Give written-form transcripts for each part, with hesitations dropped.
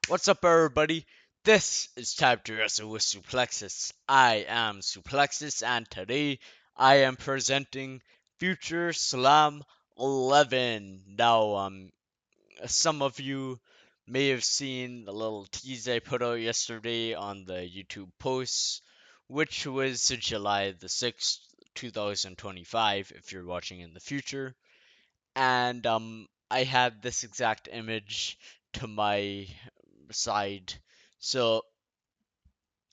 What's up, everybody? This is Time to Wrestle with Suplexus. I am Suplexus, and today I am presenting Future Slam 11. Now, some of you may have seen the little tease I put out yesterday on the YouTube posts, which was July the 6th, 2025, if you're watching in the future. And I had this exact image to my side. So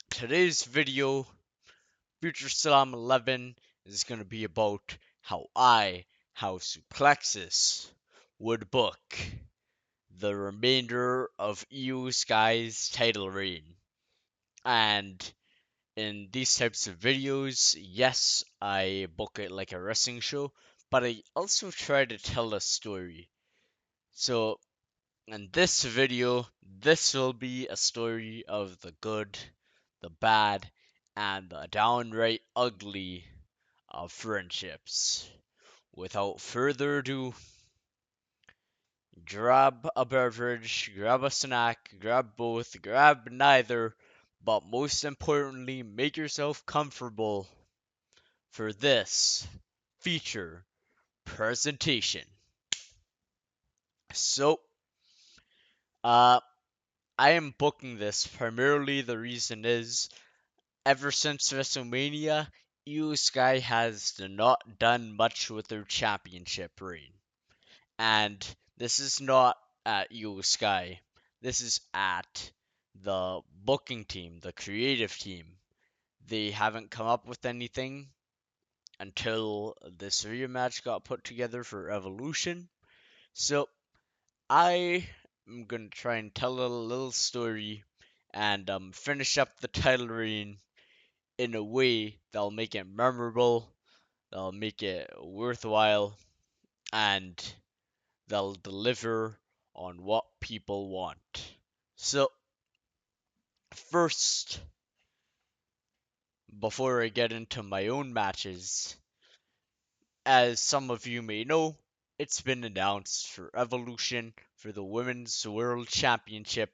today's video, Future Slam 11, is going to be about how House Suplexus, would book the remainder of Iyo Sky's title reign. And in these types of videos, yes, I book it like a wrestling show, but I also try to tell a story. So in this video, this will be a story of the good, the bad, and the downright ugly of friendships. Without further ado, grab a beverage, grab a snack, grab both, grab neither, but most importantly, make yourself comfortable for this feature presentation. So, uh, I am booking this primarily. The reason is ever since WrestleMania, Iyo Sky has not done much with their championship reign. And this is not at Iyo Sky. This is at the booking team, the creative team. They haven't come up with anything until this rematch got put together for Evolution. So I am gonna try and tell a little story and finish up the title reign in a way that'll make it memorable, that'll make it worthwhile, and they'll deliver on what people want. So, first, before I get into my own matches, as some of you may know, it's been announced for Evolution for the Women's World Championship.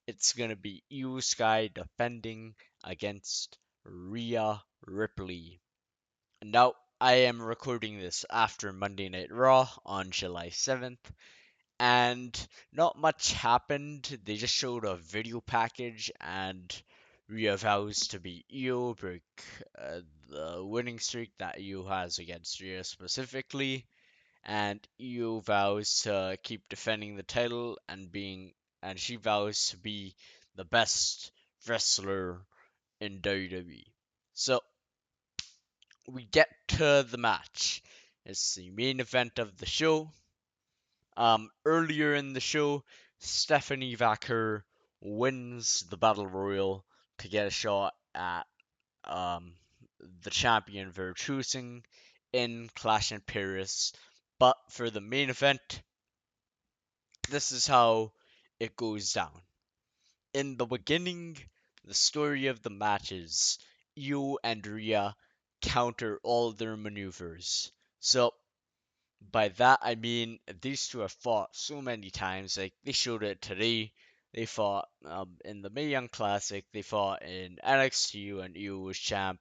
It's going to be Iyo Sky defending against Rhea Ripley. Now, I am recording this after Monday Night Raw on July 7th, and not much happened. They just showed a video package, and Rhea vows to beat Iyo, break the winning streak that Iyo has against Rhea specifically, and Iyo vows to keep defending the title and she vows to be the best wrestler in WWE. So we get to the match. It's the main event of the show. Earlier in the show, Stephanie Vacker wins the Battle Royal to get a shot at um, the champion of her choosing in Clash in Paris. But for the main event, this is how it goes down. In the beginning, the story of the matches, Iyo and Rhea counter all their maneuvers. So by that I mean these two have fought so many times. Like they showed it today. They fought in the Mae Young Classic. They fought in NXT when Iyo was champ,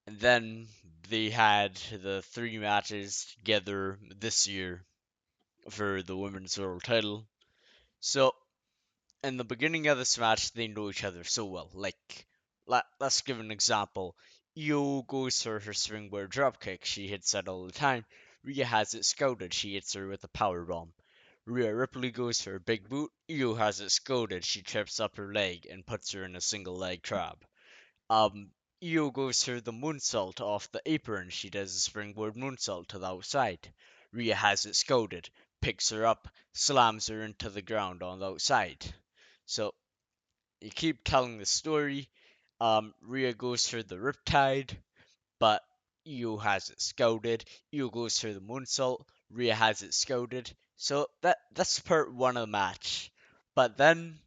and then they had the three matches together this year for the women's world title. So in the beginning of this match, they know each other so well. Like, let's give an example. Iyo goes for her springboard dropkick. She hits that all the time. Rhea has it scouted. She hits her with a power bomb. Rhea Ripley goes for a big boot. Iyo has it scouted. She trips up her leg and puts her in a single leg trap. Um, Iyo goes for the moonsault off the apron. She does a springboard moonsault to the outside. Rhea has it scouted, picks her up, slams her into the ground on the outside. So you keep telling the story. Rhea goes for the Riptide, but Iyo has it scouted. Iyo goes for the moonsault. Rhea has it scouted. So that's part one of the match. But then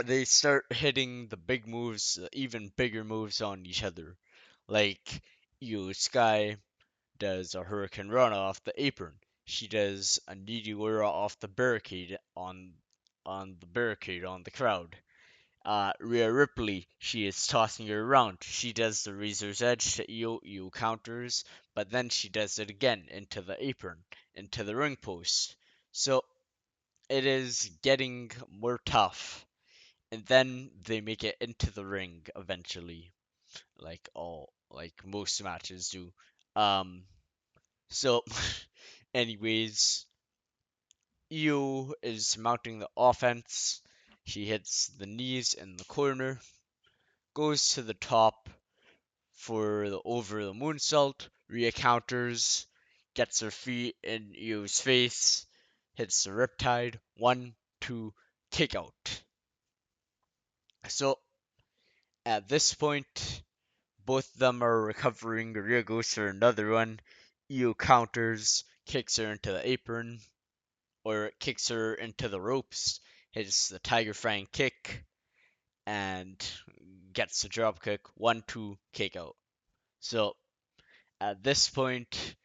they start hitting the big moves, even bigger moves on each other. Like Iyo Sky does a Hurricane Run off the apron. She does a Nidiwara off the barricade on on the barricade on the crowd. Rhea Ripley, she is tossing her around. She does the Razor's Edge to Iyo. Iyo counters, but then she does it again into the apron, into the ring post. So it is getting more tough. And then they make it into the ring eventually, like most matches do. Um, so, anyways, Iyo is mounting the offense. She hits the knees in the corner, goes to the top for the over the moonsault. Rhea counters, gets her feet in Iyo's face, hits the riptide. 1, 2, kick out. So at this point, both of them are recovering. Rhea goes for another one. Iyo counters, kicks her into the apron, or kicks her into the ropes, hits the Tiger Flying kick, and gets the drop kick. 1, 2, kick out. So at this point,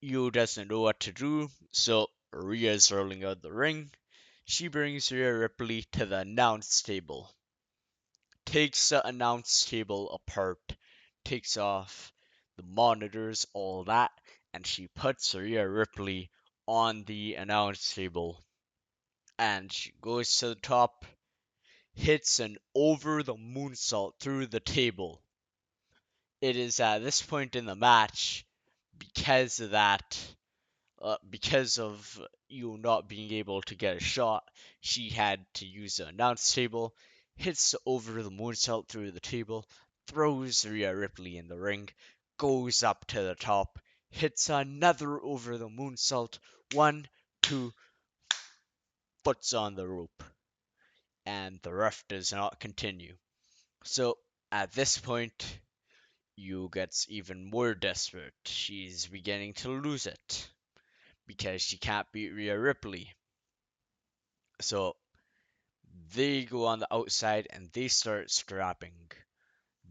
Iyo doesn't know what to do, so Rhea's rolling out the ring. She brings Rhea Ripley to the announce table, takes the announce table apart, takes off the monitors, all that, and she puts Rhea Ripley on the announce table. And she goes to the top, hits an over the moonsault through the table. It is at this point in the match, because of that, because of you not being able to get a shot, she had to use the announce table, hits over the moonsault through the table, throws Rhea Ripley in the ring, goes up to the top, hits another over the moonsault, 1, 2, puts on the rope, and the ref does not continue. So at this point, Yu gets even more desperate. She's beginning to lose it because she can't beat Rhea Ripley. So they go on the outside and they start scrapping.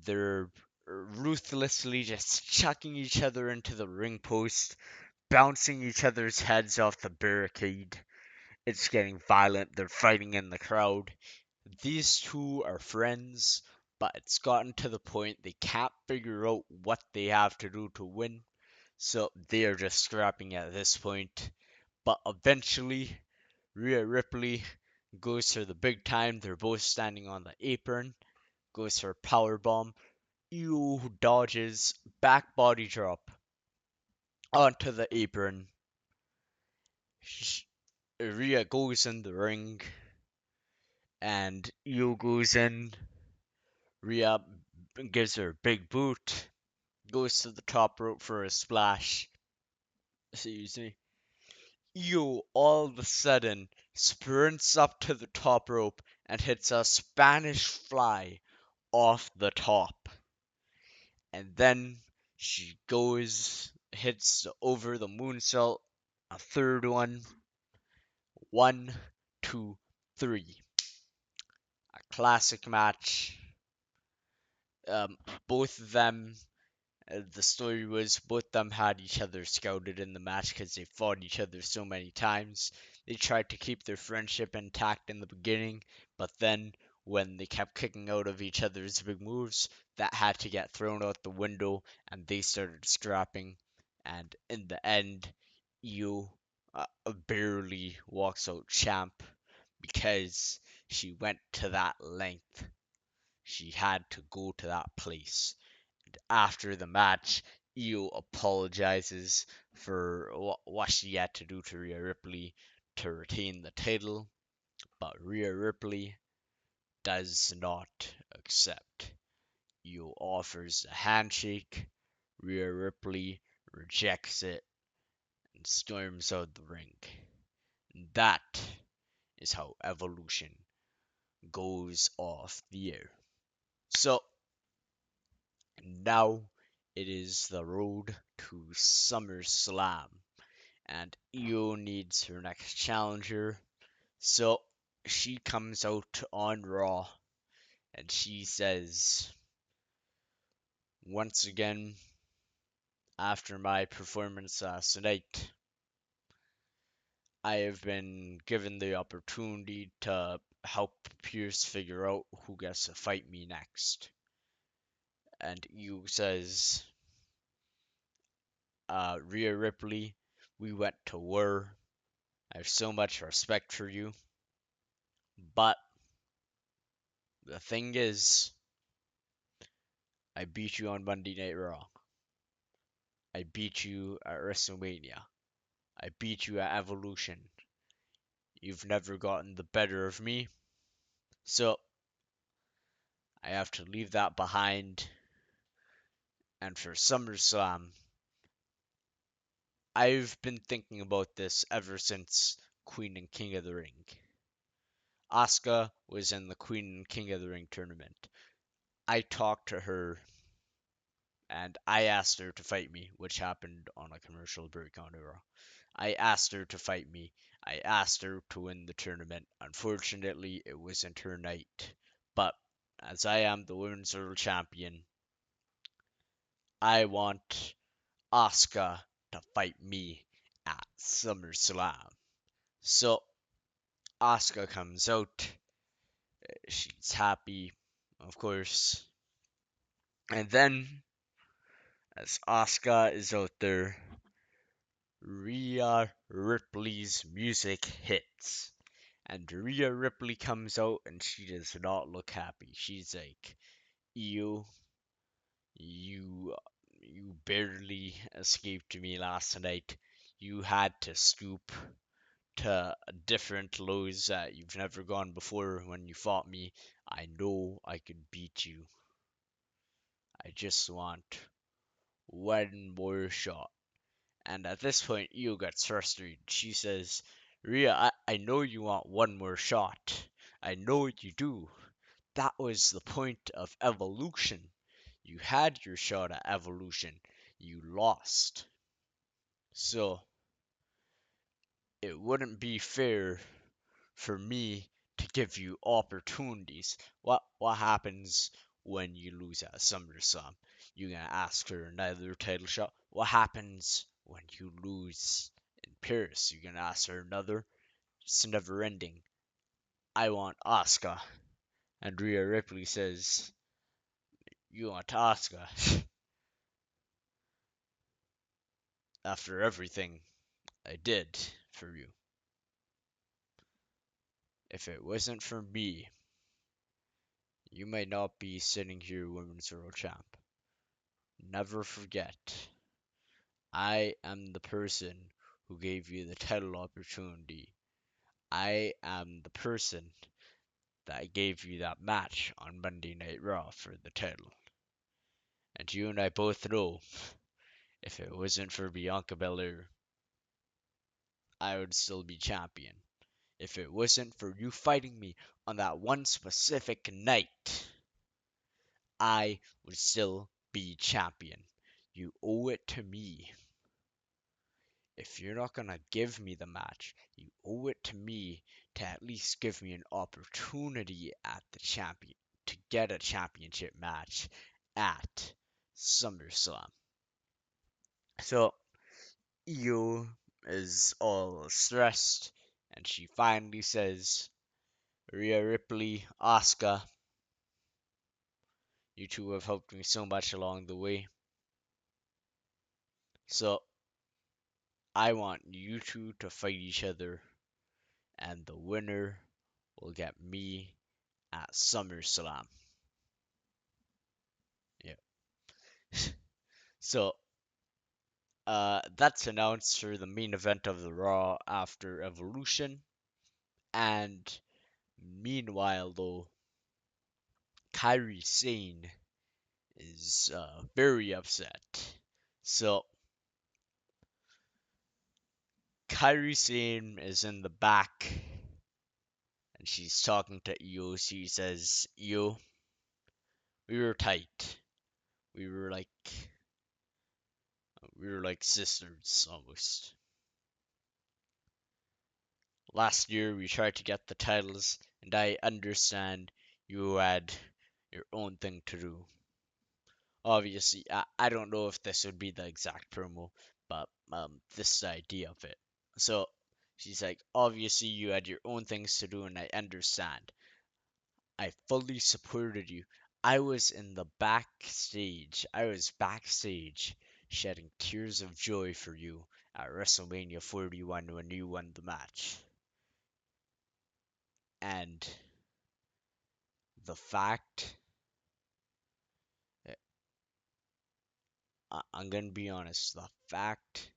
They're ruthlessly just chucking each other into the ring post, bouncing each other's heads off the barricade. It's getting violent. They're fighting in the crowd. These two are friends, but it's gotten to the point they can't figure out what they have to do to win. So they are just scrapping at this point. But eventually, Rhea Ripley goes for the big time. They're both standing on the apron. Goes for a power bomb. Iyo dodges back body drop onto the apron. Rhea goes in the ring, and Iyo goes in. Rhea gives her a big boot. Goes to the top rope for a splash. Excuse me. Iyo all of a sudden sprints up to the top rope and hits a Spanish fly off the top. And then she goes, hits over the moonsault, a third one. 1, 2, 3. A classic match. Both of them, the story was both of them had each other scouted in the match because they fought each other so many times. They tried to keep their friendship intact in the beginning, but then when they kept kicking out of each other's big moves, that had to get thrown out the window and they started scrapping. And in the end, Io barely walks out champ because she went to that length. She had to go to that place. After the match, Io apologizes for what she had to do to Rhea Ripley to retain the title, but Rhea Ripley does not accept. Io offers a handshake, Rhea Ripley rejects it and storms out the ring. And that is how Evolution goes off the air. So now it is the road to SummerSlam, and Io needs her next challenger. So she comes out on Raw and she says, once again, after my performance last night, I have been given the opportunity to help Pierce figure out who gets to fight me next. And Iyo says, Rhea Ripley, we went to war. I have so much respect for you. But the thing is, I beat you on Monday Night Raw. I beat you at WrestleMania. I beat you at Evolution. You've never gotten the better of me. So I have to leave that behind. And for SummerSlam, I've been thinking about this ever since Queen and King of the Ring. Asuka was in the Queen and King of the Ring tournament. I talked to her and I asked her to fight me, which happened on a commercial break on Raw. I asked her to fight me. I asked her to win the tournament. Unfortunately, it wasn't her night. But as I am the Women's World Champion, I want Asuka to fight me at SummerSlam. So Asuka comes out. She's happy, of course. And then, as Asuka is out there, Rhea Ripley's music hits. And Rhea Ripley comes out and she does not look happy. She's like, "You, you barely escaped me last night. You had to scoop to different lows that you've never gone before when you fought me. I know I could beat you. I just want one more shot." And at this point, Io gets frustrated. She says, "Rhea, I know you want one more shot. I know you do. That was the point of evolution. You had your shot at evolution. You lost. So it wouldn't be fair for me to give you opportunities. What happens when you lose at SummerSlam? You're gonna ask for another title shot. What happens when you lose in Paris? You're gonna ask for another. It's never ending. I want Asuka." And Rhea Ripley says, "You want Asuka after everything I did for you. If it wasn't for me, you might not be sitting here Women's World Champ. Never forget, I am the person who gave you the title opportunity. I am the person that gave you that match on Monday Night Raw for the title. And you and I both know, if it wasn't for Bianca Belair, I would still be champion. If it wasn't for you fighting me on that one specific night, I would still be champion. You owe it to me. If you're not gonna give me the match, you owe it to me to at least give me an opportunity at the champion to get a championship match at SummerSlam." So Io is all stressed and she finally says, "Rhea Ripley, Asuka, you two have helped me so much along the way. So I want you two to fight each other, and the winner will get me at SummerSlam." Yeah. So that's announced for the main event of the Raw after Evolution. And meanwhile, though, Kairi Sane is very upset. So Kairi Sane is in the back and she's talking to Iyo. She says, "Iyo, we were tight. We were like we were like sisters almost. Last year we tried to get the titles, and I understand you had your own thing to do. Obviously, I don't know if this would be the exact promo, but this is the idea of it. So She's like, obviously you had your own things to do, and I understand. I fully supported you. I was in the backstage. I was backstage shedding tears of joy for you at WrestleMania 41 when you won the match. And the fact, I'm gonna be honest, the fact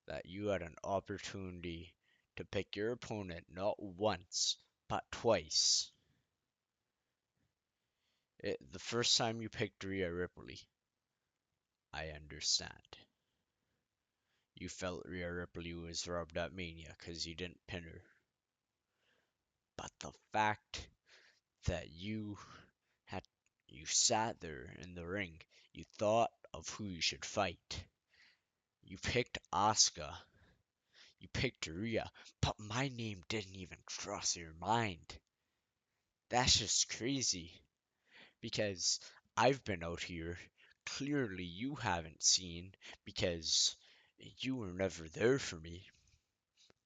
that you had an opportunity to pick your opponent not once, but twice. The first time you picked Rhea Ripley, I understand. You felt Rhea Ripley was robbed at Mania because you didn't pin her. But the fact that had you sat there in the ring, you thought of who you should fight. You picked Asuka, you picked Rhea, but my name didn't even cross your mind. That's just crazy because I've been out here. Clearly, you haven't seen because you were never there for me.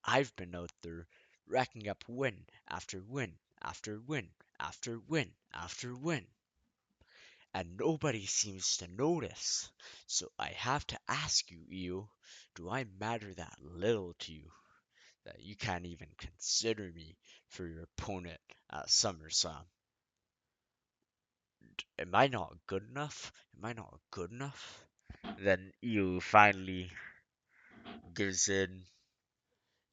I've been out there racking up win after win after win after win after win, and nobody seems to notice. So I have to ask you, Iyo, do I matter that little to you that you can't even consider me for your opponent at SummerSlam? Am I not good enough? Am I not good enough? Then Iyo finally gives in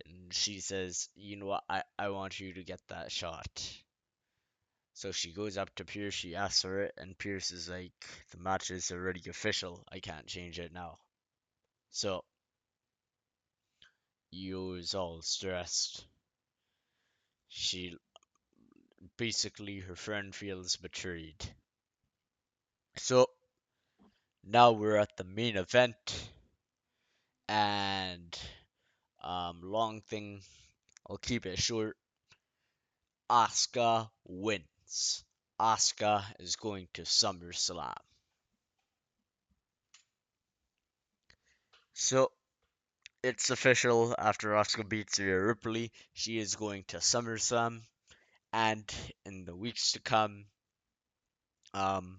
and she says, you know what, I want you to get that shot. So she goes up to Pierce, she asks for it, and Pierce is like, the match is already official, I can't change it now. So Io is all stressed. She basically, her friend feels betrayed. So now we're at the main event, and long thing, I'll keep it short. Asuka wins. Asuka is going to SummerSlam. So it's official after Asuka beats Rhea Ripley. She is going to SummerSlam, and in the weeks to come, um,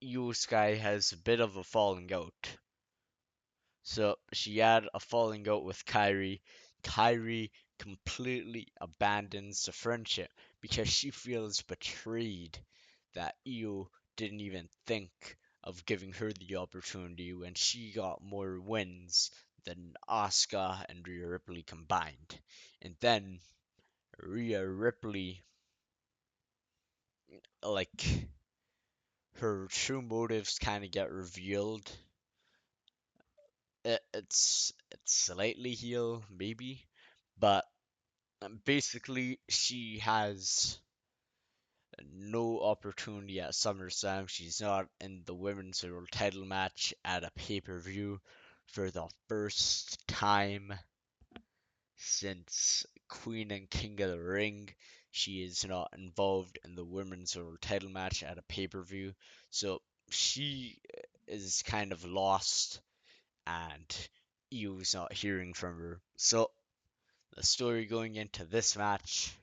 Iyo Sky has a bit of a falling out. So she had a falling out with Kyrie. Kyrie completely abandons the friendship because she feels betrayed that Iyo didn't even think of giving her the opportunity when she got more wins than Asuka and Rhea Ripley combined. And then Rhea Ripley, like, her true motives kind of get revealed. It's slightly heel, maybe, but basically she has no opportunity at SummerSlam. She's not in the women's world title match at a pay-per-view for the first time since Queen and King of the Ring. She is not involved in the women's world title match at a pay-per-view, so she is kind of lost, and Io's not hearing from her. So the story going into this match,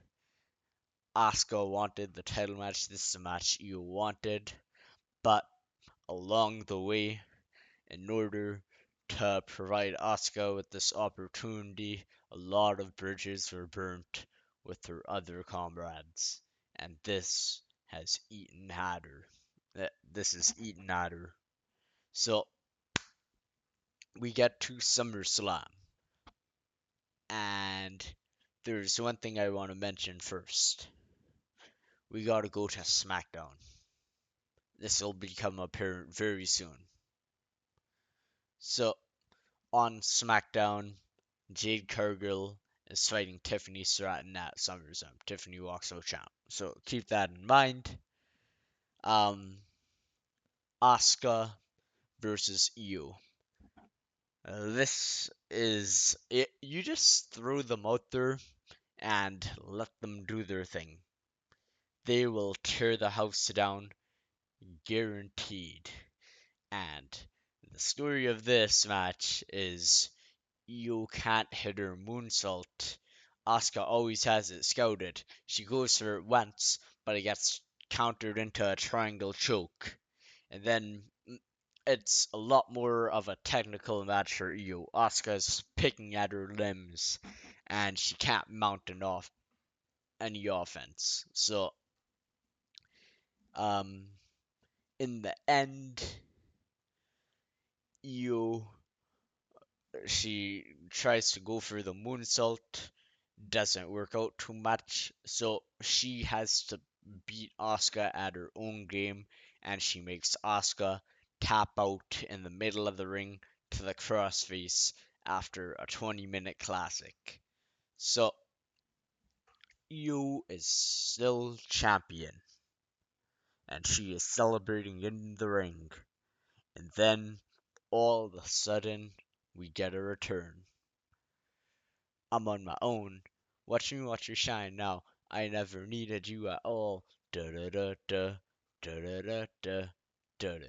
Asuka wanted the title match. This is a match Io wanted, but along the way, in order to provide Asuka with this opportunity, a lot of bridges were burnt with her other comrades, and this has eaten at her. This is eaten at her. So we get to SummerSlam, and there's one thing I want to mention first. We gotta go to SmackDown. This will become apparent very soon. So, on SmackDown, Jade Cargill is fighting Tiffany Stratton at SummerSlam. Tiffany walks out champ. So, keep that in mind. Um, Asuka versus Io. This is it. You just throw them out there and let them do their thing. They will tear the house down, guaranteed. And the story of this match is You can't hit her moonsault. Asuka always has it scouted. She goes for it once, but it gets countered into a triangle choke. And then it's a lot more of a technical match for Iyo. Asuka's picking at her limbs, and she can't mount any offense. So, um, in the end, Iyo she tries to go for the moonsault, doesn't work out too much, so she has to beat Asuka at her own game, and she makes Asuka tap out in the middle of the ring to the crossface after a 20-minute classic. So, Io is still champion, and she is celebrating in the ring. And then, all of a sudden, we get a return. I'm on my own. Watch me watch you shine now. I never needed you at all. Da da da da da da da da da da.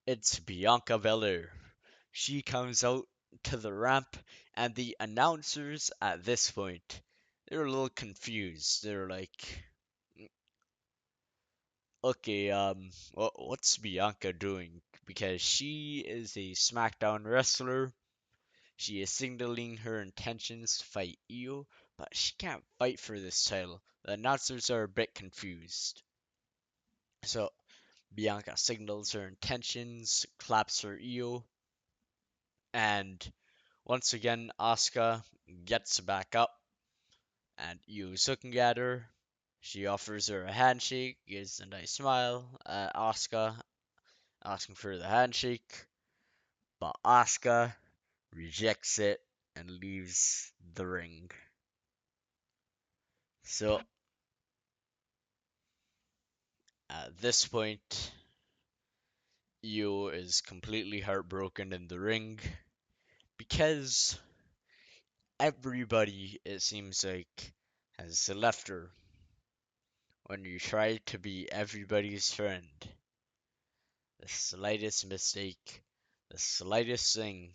It's Bianca Belair. She comes out to the ramp, and the announcers at this point, they're a little confused. They're like, okay, what's Bianca doing? Because she is a SmackDown wrestler. She is signaling her intentions to fight Io, but she can't fight for this title. The announcers are a bit confused. So Bianca signals her intentions, claps for Io, and once again Asuka gets back up, and Io's looking at her. She offers her a handshake, gives a nice smile at Asuka, asking for the handshake, but Asuka rejects it and leaves the ring. So at this point, Io is completely heartbroken in the ring because everybody, it seems like, has left her. When you try to be everybody's friend, the slightest mistake, the slightest thing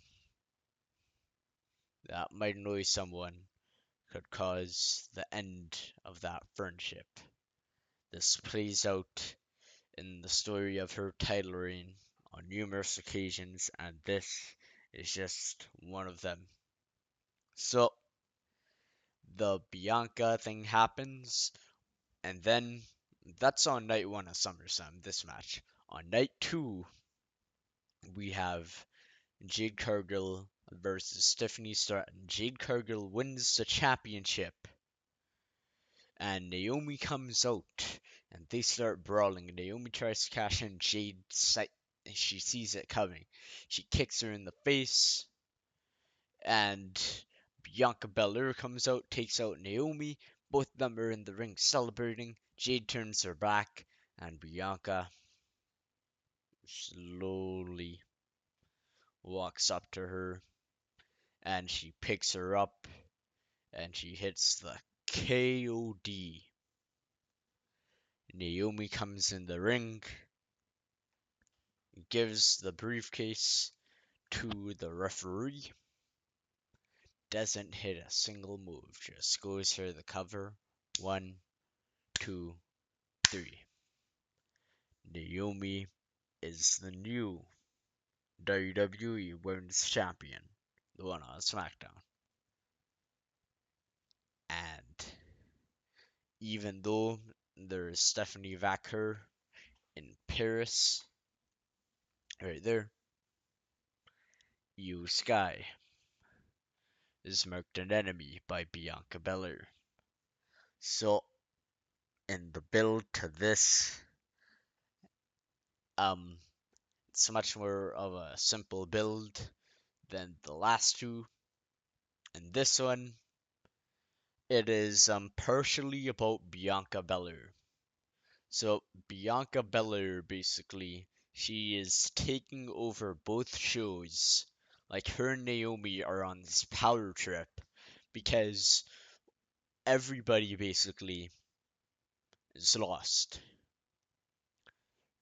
that might annoy someone could cause the end of that friendship. This plays out in the story of her title reign on numerous occasions, and this is just one of them. So, the Bianca thing happens, and then that's on night one of SummerSlam, this match. On night two, we have Jade Cargill versus Stephanie Stratton. Jade Cargill wins the championship, and Naomi comes out, and they start brawling. Naomi tries to cash in. She sees it coming. She kicks her in the face, and Bianca Belair comes out, takes out Naomi. Both of them are in the ring celebrating. Jade turns her back, and Bianca slowly walks up to her, and she picks her up, and she hits the KOD. Naomi comes in the ring, gives the briefcase to the referee, doesn't hit a single move, just goes for the cover. 1, 2, 3. Naomi is the new WWE Women's Champion, the one on SmackDown. And even though there's Stephanie Vacker in Paris, right there, Iyo Sky is marked an enemy by Bianca Belair. So, in the build to this, um, it's much more of a simple build than the last two. And this one, it is partially about Bianca Belair. So Bianca Belair basically, she is taking over both shows. Like her and Naomi are on this power trip because everybody basically is lost.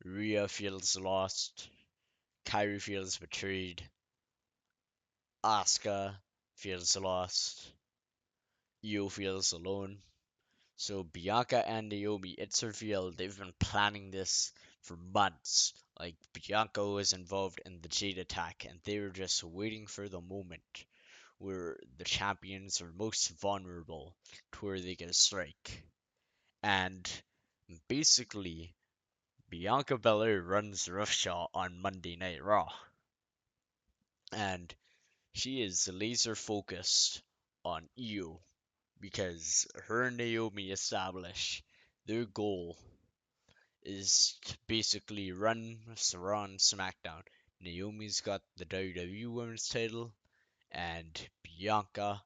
Rhea feels lost. Kyrie feels betrayed. Asuka feels lost. Io feels alone. So Bianca and Naomi, it's revealed they've been planning this for months. Like Bianca was involved in the Jade attack, and they were just waiting for the moment where the champions are most vulnerable to where they get a strike. And basically, Bianca Belair runs roughshod on Monday Night Raw, and she is laser focused on Io because her and Naomi establish their goal is to basically run Raw and SmackDown. Naomi's got the WWE Women's title, and Bianca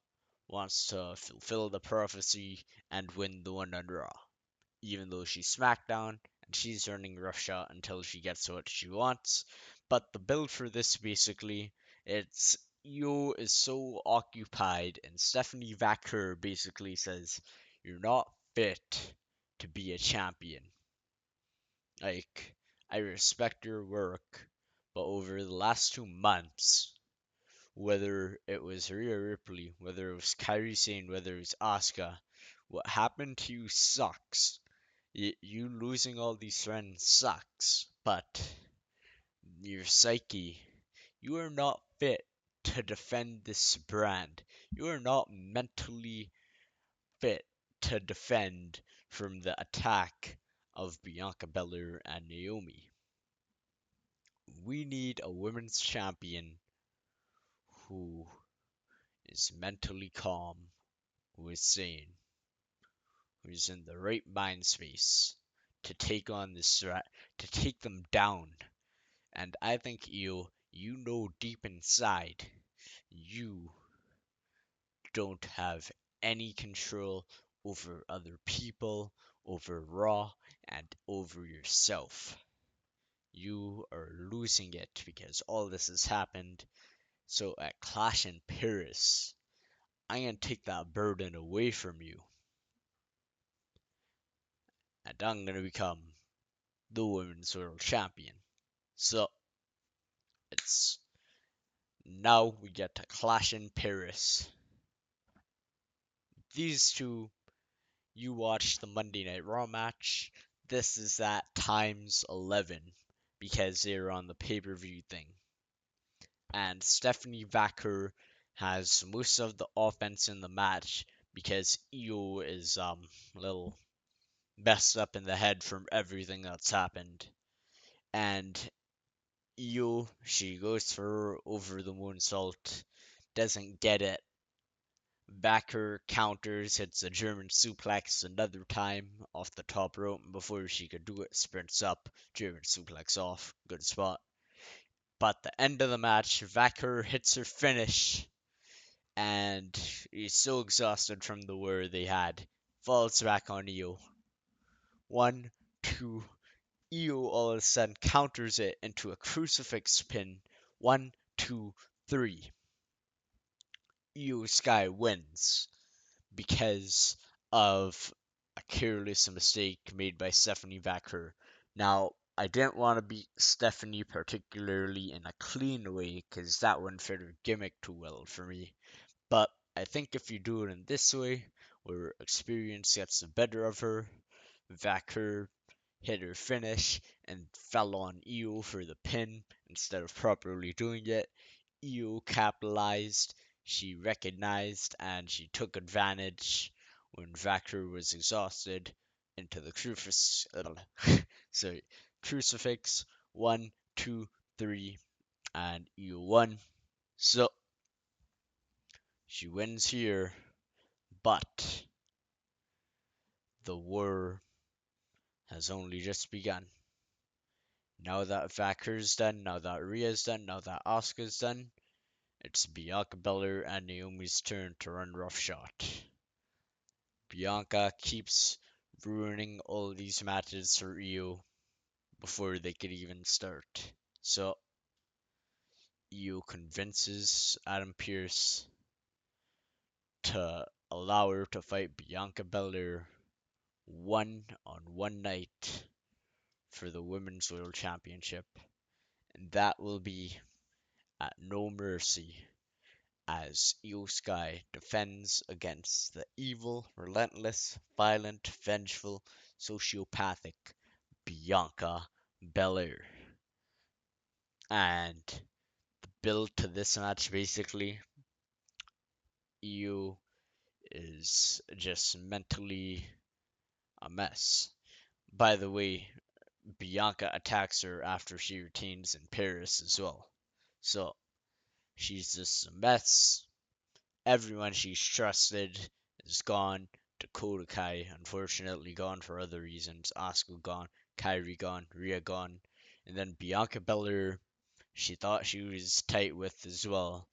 wants to fulfill the prophecy and win the one on Raw. Even though she's SmackDown and she's running roughshod until she gets what she wants. But the build for this basically, it's Io is so occupied, and Stephanie Vaquer basically says, "You're not fit to be a champion." Like, I respect your work, but over the last 2 months, whether it was Rhea Ripley, whether it was Kairi Sane, whether it was Asuka, what happened to you sucks. You losing all these friends sucks, but your psyche, you are not fit to defend this brand. You are not mentally fit to defend from the attack of Bianca Belair and Naomi. We need a women's champion who is mentally calm, who is sane, who is in the right mind space to take on this threat, to take them down. And I think you know deep inside, you don't have any control over other people, over Raw, and over yourself. You are losing it because all this has happened. So at Clash in Paris, I'm gonna take that burden away from you, and I'm gonna become the Women's World Champion. So it's now we get to Clash in Paris. These two, you watch the Monday Night Raw match. This is that times 11 because they're on the pay-per-view thing. And Stephanie Vaquer has most of the offense in the match because Io is a little messed up in the head from everything that's happened. And Io, she goes for over the moonsault, doesn't get it. Backer counters, hits a German suplex another time off the top rope, and before she could do it, sprints up, German suplex off, good spot. But the end of the match, Vacker hits her finish, and he's so exhausted from the war they had, falls back on Io. One, two, Io all of a sudden counters it into a crucifix pin. One, two, three. Iyo Sky wins because of a careless mistake made by Stephanie Vaquer. Now, I didn't want to beat Stephanie particularly in a clean way because that wouldn't fit her gimmick too well for me. But I think if you do it in this way, where experience gets the better of her, Vaquer hit her finish and fell on Iyo for the pin instead of properly doing it. Iyo capitalized, she recognized, and she took advantage when Vaquer was exhausted into the crucifix. Sorry, crucifix. One, two, three, and Iyo won. So she wins here, but the war has only just begun. Now that Vaquer's done, now that Rhea's done, now that Asuka's done, it's Bianca Belair and Naomi's turn to run roughshod. Bianca keeps ruining all these matches for Iyo before they could even start. So Iyo convinces Adam Pearce to allow her to fight Bianca Belair one on one night for the Women's World Championship. And that will be at No Mercy. as Iyo Sky defends against the evil, relentless, violent, vengeful, sociopathic Bianca Belair. And the build to this match basically, Iyo is just mentally a mess. By the way, Bianca attacks her after she retains in Paris as well. So she's just a mess. Everyone she's trusted is gone. Dakota Kai, unfortunately, gone for other reasons. Asuka gone, Kairi gone, Rhea gone. And then Bianca Belair, she thought she was tight with as well.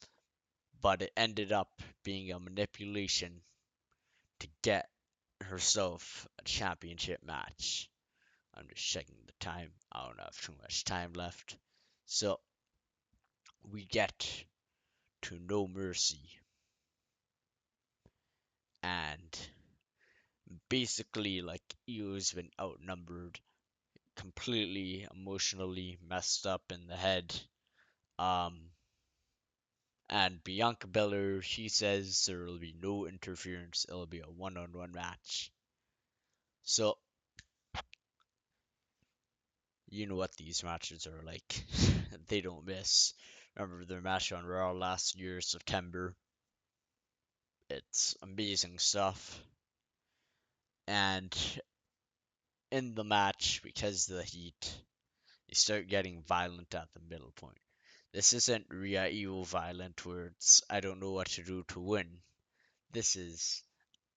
But it ended up being a manipulation to get herself a championship match. I'm just checking the time. I don't have too much time left. So we get to No Mercy. And basically, like, Io's been outnumbered, completely emotionally messed up in the head. Um, and Bianca Belair, she says there will be no interference. It'll be a one-on-one match. So you know what these matches are like. They don't miss. Remember their match on Raw last year, September. It's amazing stuff. And in the match, because of the heat, they start getting violent at the middle point. This isn't Rhea Evo violent where it's I don't know what to do to win. This is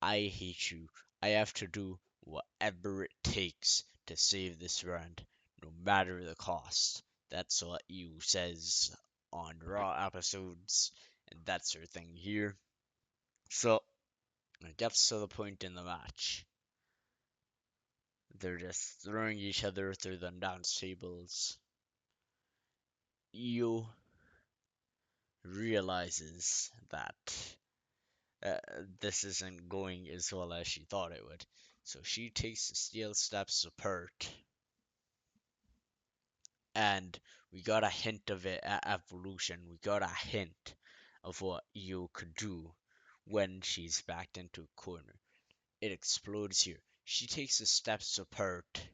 I hate you. I have to do whatever it takes to save this brand, no matter the cost. That's what Evo says on Raw episodes, and that's her thing here. So it gets to the point in the match. They're just throwing each other through the announce tables. Io realizes that uh, this isn't going as well as she thought it would. So she takes the steel steps apart, and we got a hint of it at Evolution. We got a hint of what Io could do when she's backed into a corner. It explodes here. She takes the steps apart,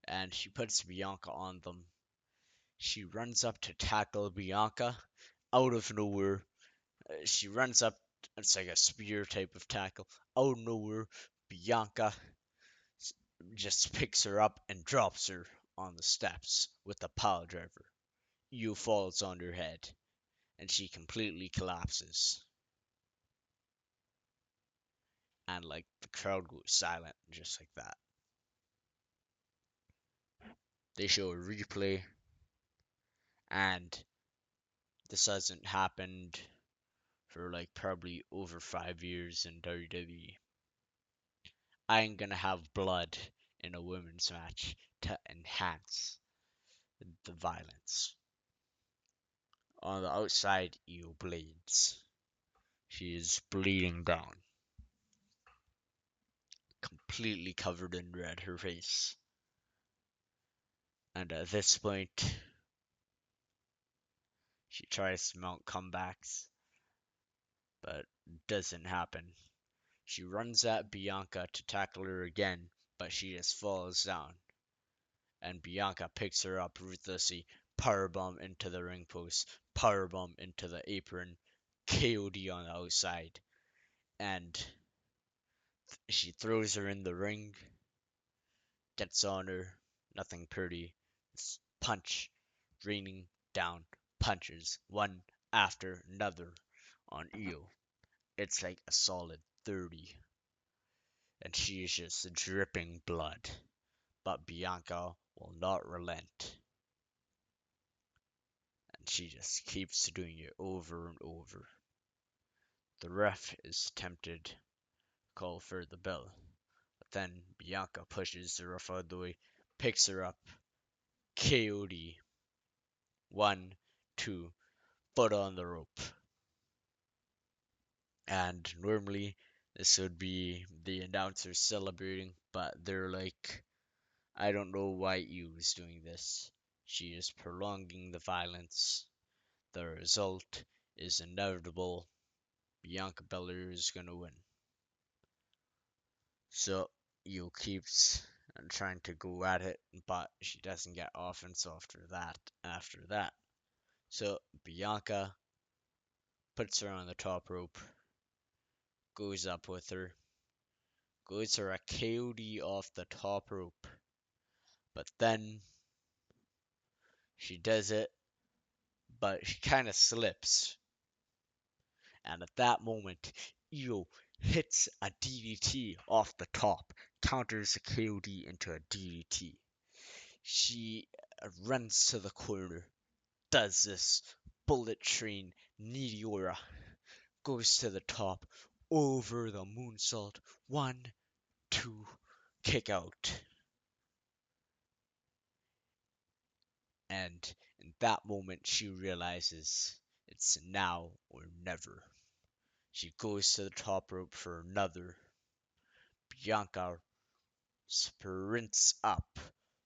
and she puts Bianca on them. She runs up to tackle Bianca out of nowhere. She runs up. It's like a spear type of tackle. Out of nowhere, Bianca just picks her up and drops her on the steps with the pile driver. Io falls on her head, and she completely collapses. And like the crowd goes silent just like that. They show a replay, and this hasn't happened for like probably over 5 years in WWE. I ain't gonna have blood in a women's match to enhance the violence. On the outside, Io bleeds. She is bleeding down, completely covered in red, her face. And at this point, she tries to mount comebacks, but doesn't happen. She runs at Bianca to tackle her again, but she just falls down. And Bianca picks her up ruthlessly, powerbomb into the ring post, powerbomb into the apron, KOD on the outside, and she throws her in the ring, gets on her, nothing pretty, punch, raining down punches, one after another on Io. It's like a solid 30, and she is just dripping blood. But Bianca will not relent, and she just keeps doing it over and over. The ref is tempted to call for the bell, but then Bianca pushes the ref out of the way, picks her up, KOD, 1, 2, foot on the rope. And normally this would be the announcers celebrating, but they're like, I don't know why you is doing this. She is prolonging the violence. The result is inevitable. Bianca Belair is gonna win. So Iyo keeps trying to go at it, but she doesn't get offense after that. So Bianca puts her on the top rope, goes up with her, goes for a KOD off the top rope, but then she does it, but she kind of slips. And at that moment, Iyo hits a DDT off the top, counters a KOD into a DDT. She runs to the corner, does this bullet train meteora, goes to the top, over the moonsault, 1, 2, kick out. And in that moment, she realizes it's now or never. She goes to the top rope for another. Bianca sprints up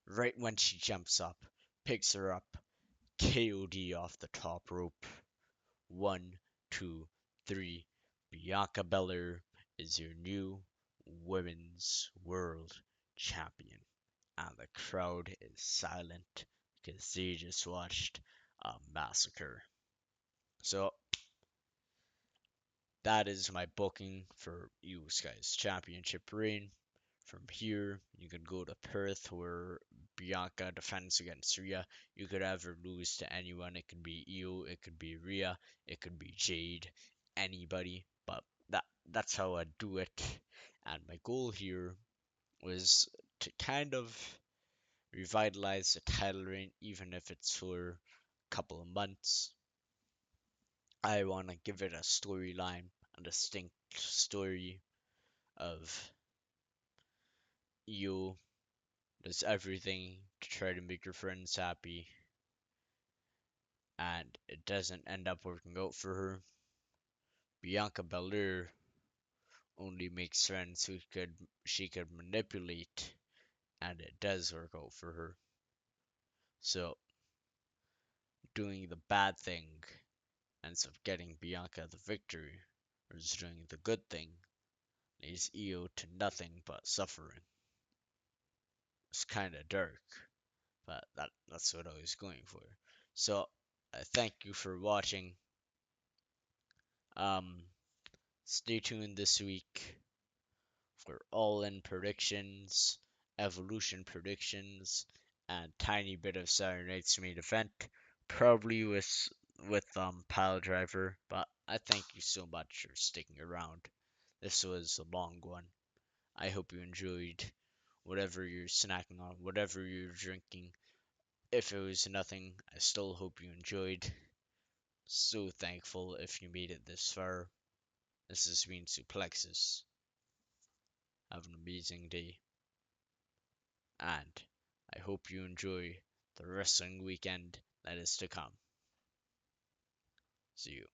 right when she jumps up, picks her up, KOD off the top rope. 1, 2, 3. Bianca Belair is your new Women's World Champion. And the crowd is silent because they just watched a massacre. So that is my booking for Iyo Sky's championship reign. From here, you can go to Perth where Bianca defends against Rhea. You could ever lose to anyone. It could be Iyo, it could be Rhea, it could be Jade, anybody. But that's how I do it. And my goal here was to kind of revitalize the title reign, even if it's for a couple of months. I want to give it a storyline, a distinct story of Iyo does everything to try to make her friends happy, and it doesn't end up working out for her. Bianca Belair only makes friends who she could manipulate, and it does work out for her. So doing the bad thing ends up getting Bianca the victory, whereas doing the good thing leads Iyo to nothing but suffering. It's kind of dark, but that's what I was going for. So I thank you for watching. Um, Stay tuned this week for all-in predictions, evolution predictions, and tiny bit of Saturday night's main event, probably with Pile Driver. But I thank you so much for sticking around. This was a long one. I hope you enjoyed whatever you're snacking on, whatever you're drinking. If it was nothing, I still hope you enjoyed. So thankful if you made it this far. This has been Suplexus. Have an amazing day, and I hope you enjoy the wrestling weekend that is to come. See you.